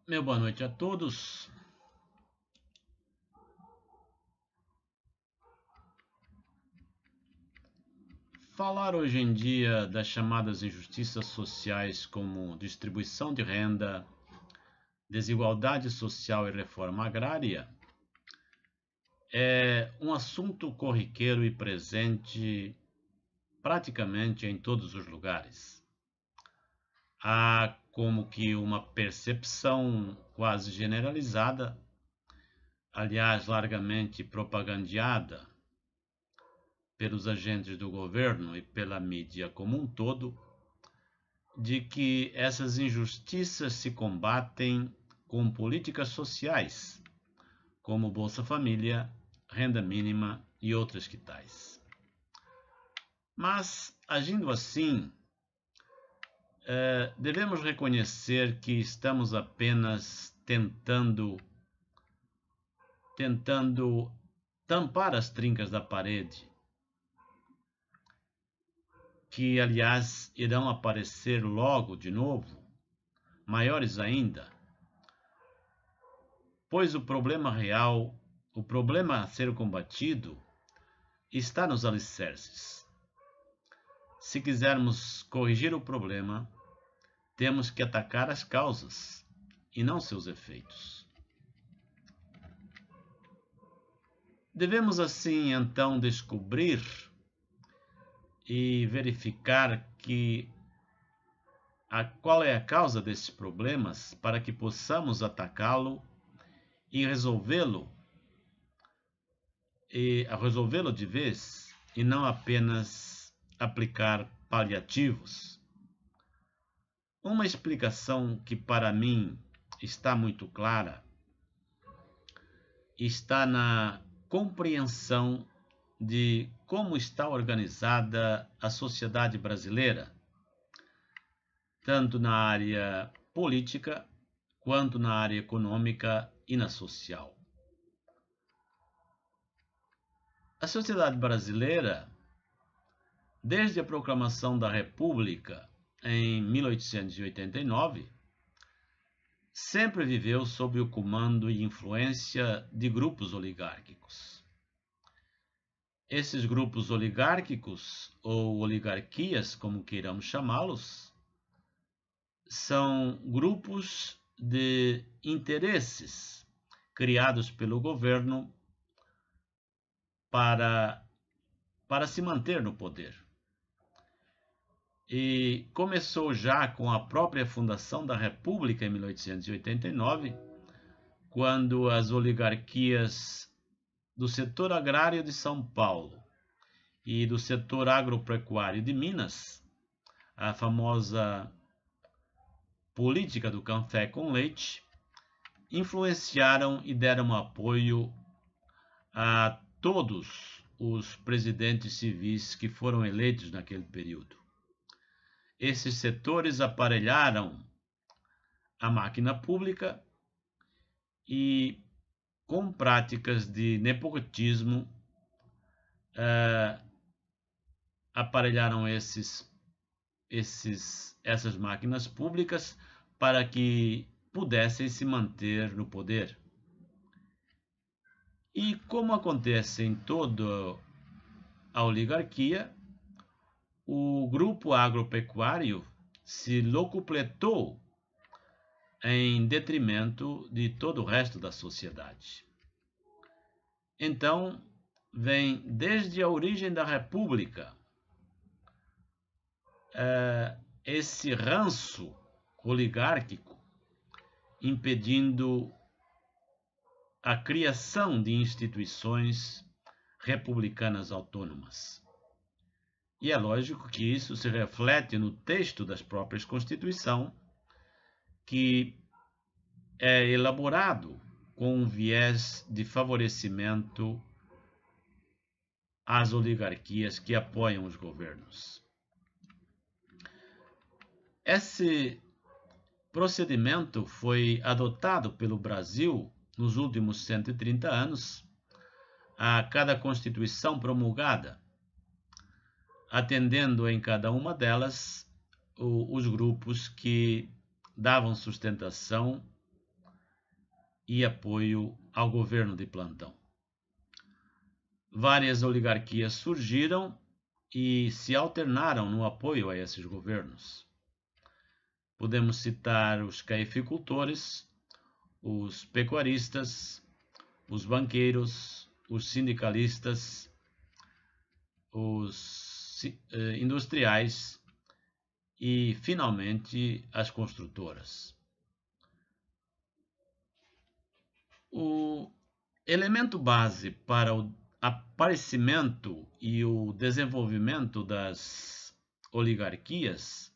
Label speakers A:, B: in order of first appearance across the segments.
A: Meu boa noite a todos. Falar hoje em dia das chamadas injustiças sociais como distribuição de renda, desigualdade social e reforma agrária é um assunto corriqueiro e presente praticamente em todos os lugares. Há como que uma percepção quase generalizada, aliás, largamente propagandeada pelos agentes do governo e pela mídia como um todo, de que essas injustiças se combatem com políticas sociais, como Bolsa Família, renda mínima e outras que tais. Mas, agindo assim, devemos reconhecer que estamos apenas tentando tampar as trincas da parede, que aliás irão aparecer logo de novo, maiores ainda, pois o problema real, o problema a ser combatido, está nos alicerces. Se quisermos corrigir o problema, temos que atacar as causas e não seus efeitos. Devemos assim então descobrir e verificar qual é a causa desses problemas para que possamos atacá-lo e resolvê-lo de vez e não apenas aplicar paliativos. Uma explicação que para mim está muito clara está na compreensão de como está organizada a sociedade brasileira, tanto na área política quanto na área econômica e na social. A sociedade brasileira, desde a proclamação da República em 1889, sempre viveu sob o comando e influência de grupos oligárquicos. Esses grupos oligárquicos, ou oligarquias, como queiramos chamá-los, são grupos de interesses criados pelo governo para se manter no poder. E começou já com a própria fundação da República em 1889, quando as oligarquias do setor agrário de São Paulo e do setor agropecuário de Minas, a famosa política do café com leite, influenciaram e deram apoio a todos os presidentes civis que foram eleitos naquele período. Esses setores aparelharam a máquina pública e, com práticas de nepotismo, aparelharam essas máquinas públicas para que pudessem se manter no poder. E como acontece em toda a oligarquia, o grupo agropecuário se locupletou em detrimento de todo o resto da sociedade. Então, vem desde a origem da República esse ranço oligárquico impedindo a criação de instituições republicanas autônomas. E é lógico que isso se reflete no texto das próprias Constituição, que é elaborado com um viés de favorecimento às oligarquias que apoiam os governos. Esse procedimento foi adotado pelo Brasil nos últimos 130 anos, a cada Constituição promulgada, atendendo em cada uma delas os grupos que davam sustentação e apoio ao governo de plantão. Várias oligarquias surgiram e se alternaram no apoio a esses governos. Podemos citar os cafeicultores, os pecuaristas, os banqueiros, os sindicalistas, os industriais e, finalmente, as construtoras. O elemento base para o aparecimento e o desenvolvimento das oligarquias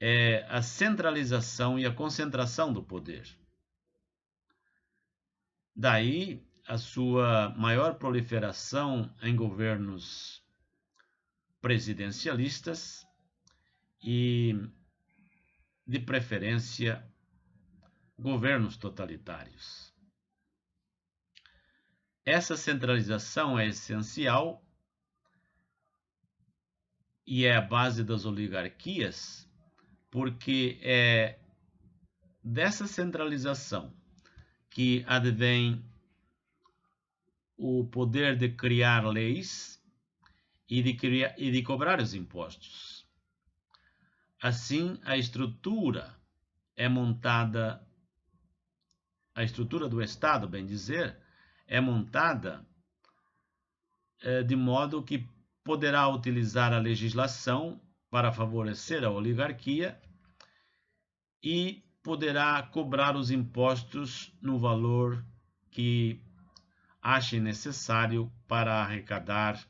A: é a centralização e a concentração do poder. Daí a sua maior proliferação em governos presidencialistas e, de preferência, governos totalitários. Essa centralização é essencial e é a base das oligarquias, porque é dessa centralização que advém o poder de criar leis e de cobrar os impostos. Assim, a estrutura é montada, a estrutura do Estado, bem dizer, é montada de modo que poderá utilizar a legislação para favorecer a oligarquia e poderá cobrar os impostos no valor que ache necessário para arrecadar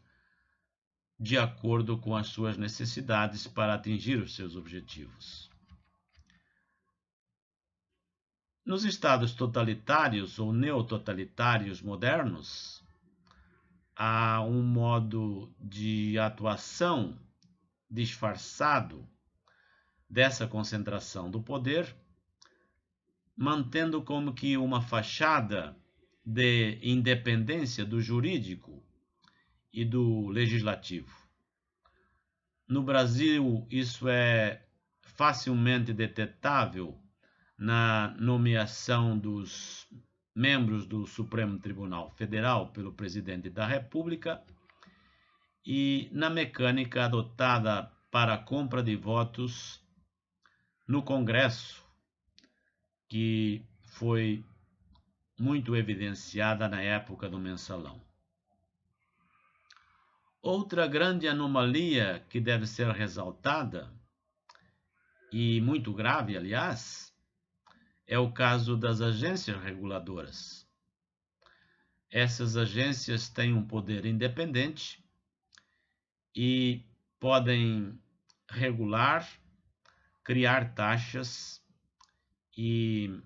A: de acordo com as suas necessidades para atingir os seus objetivos. Nos estados totalitários ou neototalitários modernos, há um modo de atuação disfarçado dessa concentração do poder, mantendo como que uma fachada de independência do jurídico e do legislativo. No Brasil, isso é facilmente detetável na nomeação dos membros do Supremo Tribunal Federal pelo presidente da República e na mecânica adotada para a compra de votos no Congresso, que foi muito evidenciada na época do mensalão. Outra grande anomalia que deve ser ressaltada, e muito grave, aliás, é o caso das agências reguladoras. Essas agências têm um poder independente e podem regular, criar taxas e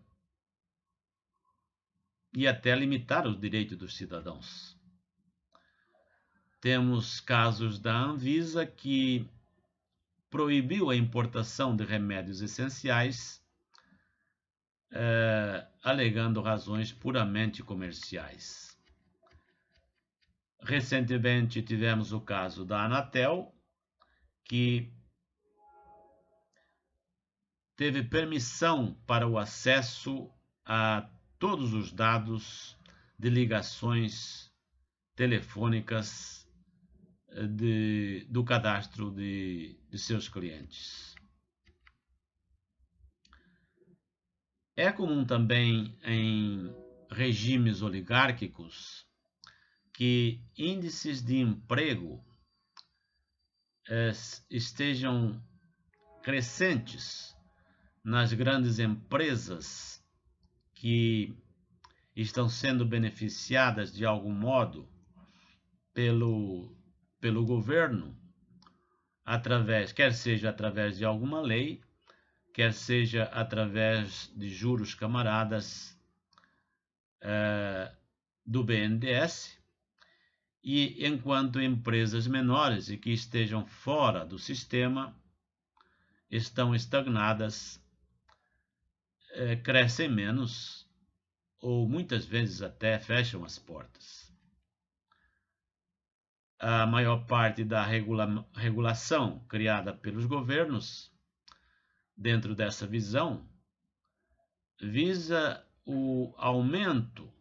A: até limitar os direitos dos cidadãos. Temos casos da Anvisa que proibiu a importação de remédios essenciais, alegando razões puramente comerciais. Recentemente tivemos o caso da Anatel, que teve permissão para o acesso a todos os dados de ligações telefônicas do cadastro de seus clientes. É comum também em regimes oligárquicos que índices de emprego estejam crescentes nas grandes empresas que estão sendo beneficiadas de algum modo pelo governo, quer seja através de alguma lei, quer seja através de juros camaradas do BNDES, e enquanto empresas menores e que estejam fora do sistema estão estagnadas, crescem menos ou muitas vezes até fecham as portas. A maior parte da regulação criada pelos governos, dentro dessa visão, visa o aumento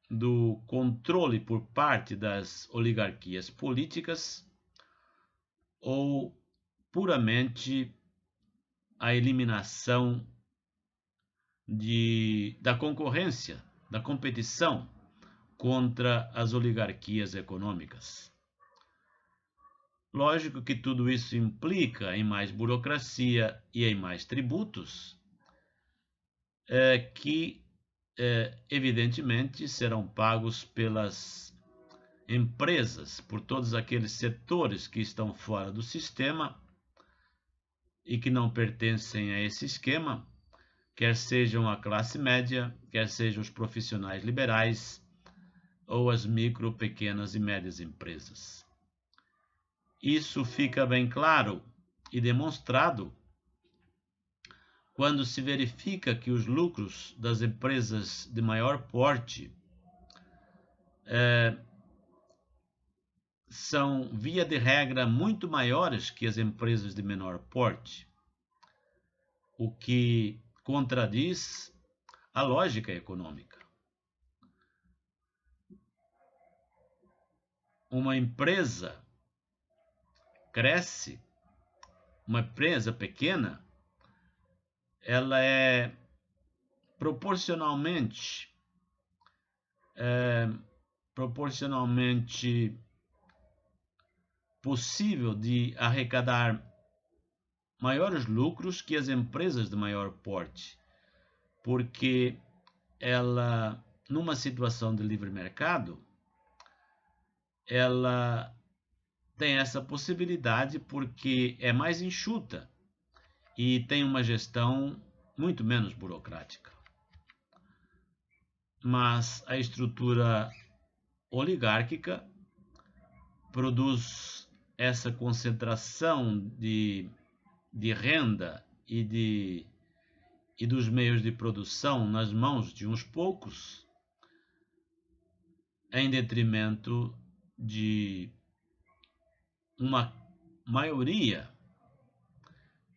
A: do controle por parte das oligarquias políticas ou puramente a eliminação da concorrência, da competição contra as oligarquias econômicas. Lógico que tudo isso implica em mais burocracia e em mais tributos, que evidentemente serão pagos pelas empresas, por todos aqueles setores que estão fora do sistema e que não pertencem a esse esquema, quer sejam a classe média, quer sejam os profissionais liberais ou as micro, pequenas e médias empresas. Isso fica bem claro e demonstrado quando se verifica que os lucros das empresas de maior porte são, via de regra, muito maiores que as empresas de menor porte, o que contradiz a lógica econômica. Uma empresa cresce, uma empresa pequena, ela é proporcionalmente possível de arrecadar maiores lucros que as empresas de maior porte, porque ela, numa situação de livre mercado, ela tem essa possibilidade porque é mais enxuta e tem uma gestão muito menos burocrática. Mas a estrutura oligárquica produz essa concentração de renda e dos meios de produção nas mãos de uns poucos, em detrimento de uma maioria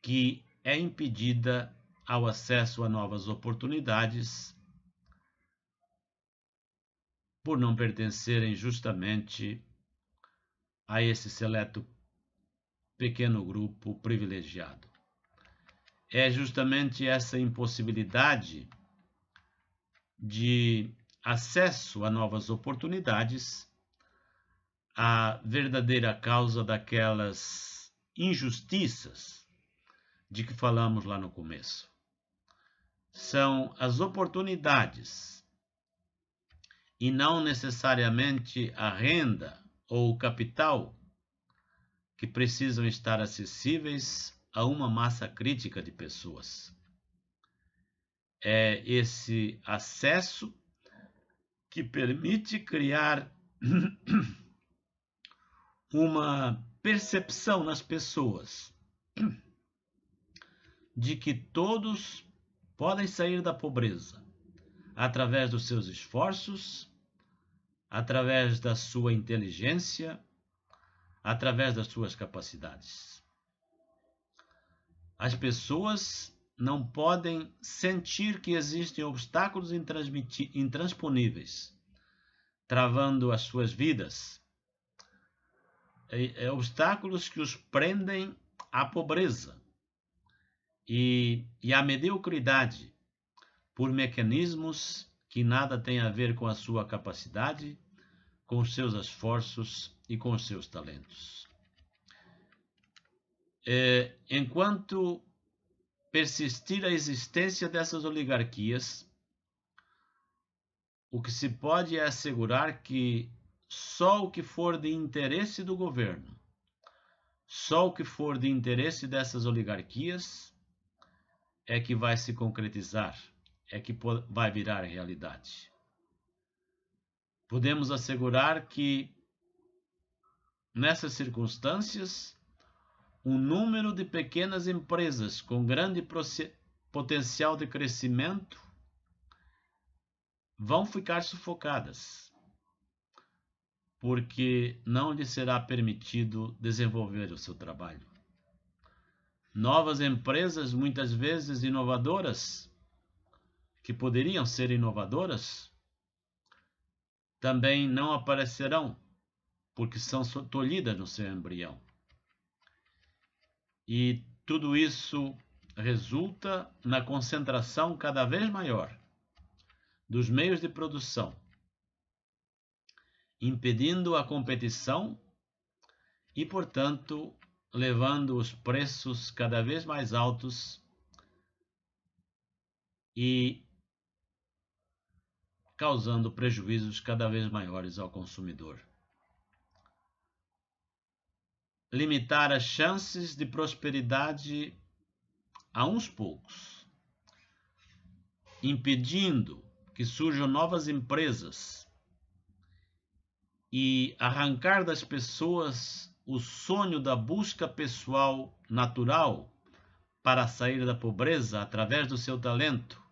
A: que é impedida ao acesso a novas oportunidades por não pertencerem justamente a esse seleto pequeno grupo privilegiado. É justamente essa impossibilidade de acesso a novas oportunidades a verdadeira causa daquelas injustiças de que falamos lá no começo. São as oportunidades e não necessariamente a renda ou o capital que precisam estar acessíveis a uma massa crítica de pessoas. É esse acesso que permite criar uma percepção nas pessoas de que todos podem sair da pobreza através dos seus esforços, através da sua inteligência, através das suas capacidades. As pessoas não podem sentir que existem obstáculos intransponíveis, travando as suas vidas, obstáculos que os prendem à pobreza e à mediocridade por mecanismos que nada têm a ver com a sua capacidade, com os seus esforços e com os seus talentos. Enquanto persistir a existência dessas oligarquias, o que se pode é assegurar que só o que for de interesse do governo, só o que for de interesse dessas oligarquias é que vai se concretizar, é que vai virar realidade. Podemos assegurar que, nessas circunstâncias, o número de pequenas empresas com grande potencial de crescimento vão ficar sufocadas, porque não lhes será permitido desenvolver o seu trabalho. Novas empresas, muitas vezes inovadoras, que poderiam ser inovadoras também não aparecerão, porque são tolhidas no seu embrião. E tudo isso resulta na concentração cada vez maior dos meios de produção, impedindo a competição e, portanto, levando os preços cada vez mais altos e causando prejuízos cada vez maiores ao consumidor. Limitar as chances de prosperidade a uns poucos, impedindo que surjam novas empresas e arrancar das pessoas o sonho da busca pessoal natural para sair da pobreza através do seu talento,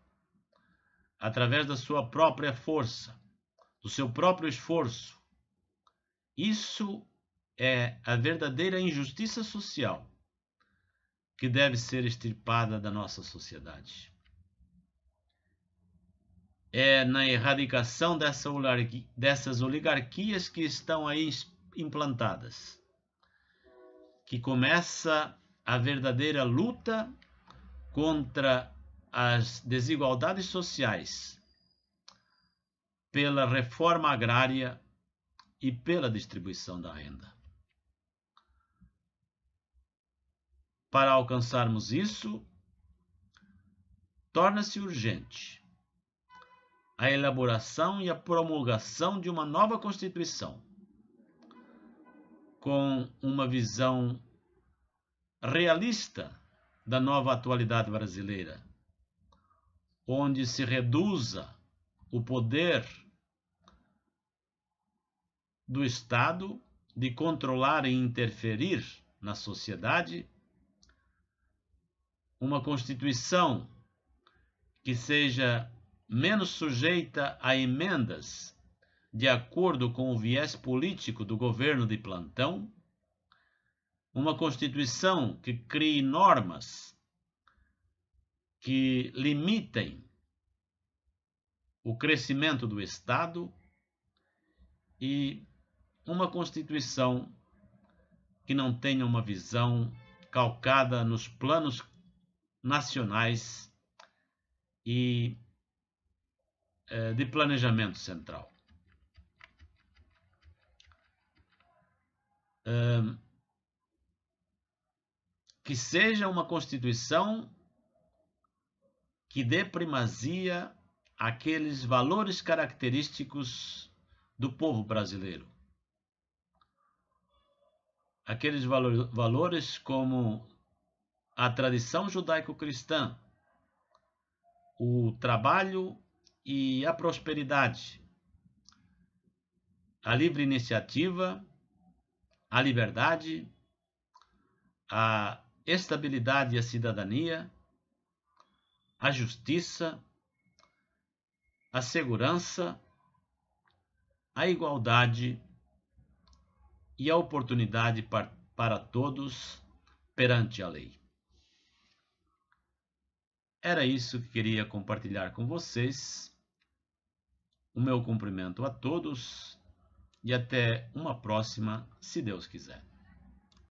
A: através da sua própria força, do seu próprio esforço. Isso é a verdadeira injustiça social que deve ser extirpada da nossa sociedade. É na erradicação dessas oligarquias que estão aí implantadas que começa a verdadeira luta contra as desigualdades sociais, pela reforma agrária e pela distribuição da renda. Para alcançarmos isso, torna-se urgente a elaboração e a promulgação de uma nova Constituição, com uma visão realista da nova atualidade brasileira, onde se reduza o poder do Estado de controlar e interferir na sociedade, uma Constituição que seja menos sujeita a emendas de acordo com o viés político do governo de plantão, uma Constituição que crie normas que limitem o crescimento do Estado e uma Constituição que não tenha uma visão calcada nos planos nacionais e de planejamento central. Que seja uma Constituição que dê primazia àqueles valores característicos do povo brasileiro. Aqueles valores como a tradição judaico-cristã, o trabalho e a prosperidade, a livre iniciativa, a liberdade, a estabilidade e a cidadania, a justiça, a segurança, a igualdade e a oportunidade para todos perante a lei. Era isso que queria compartilhar com vocês. O meu cumprimento a todos e até uma próxima, se Deus quiser.